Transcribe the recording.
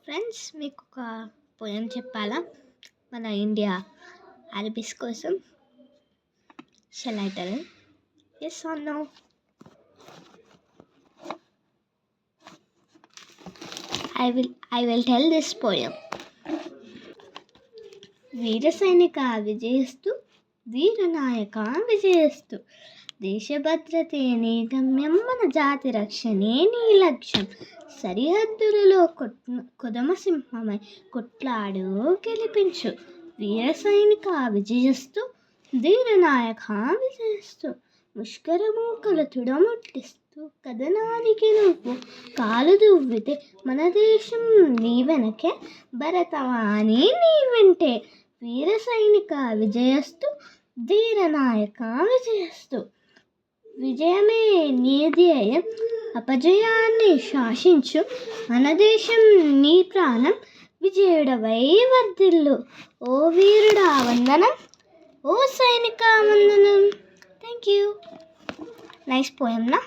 Friends, మీకు ఒక poem చెప్పాలా? మన ఇండియా ఆర్మీస్ కోసం. Shall I tell? Yes or no? I will tell this poem. వీర సైనిక విజయస్తు, వీరనాయక విజయస్తు. దేశ భద్రతే నీ గమ్యం, మన జాతి రక్షణే నీ లక్ష్యం. సరిహద్దులలో కొదమ సింహమై కొట్లాడు గెలిపించు. వీర సైనిక విజయస్తు, వీరనాయక విజయస్తు. ముష్కర మూకలు తుడముట్టిస్తూ కథనానికి నువ్వు కాలు దువ్వితే, మన దేశం నీ వెనకే, భరతవాణి నీ వెంటే. వీర సైనిక విజయస్తు, ధీరనాయక విజయస్తు. విజయమే నీ ధ్యేయం, అపజయాన్ని శాసించు. మన దేశం నీ ప్రాణం, విజయుడవై వర్ధిల్లు. ఓ వీరుడా వందనం, ఓ సైనిక వందనం. Thank you. నైస్ పోయం నా?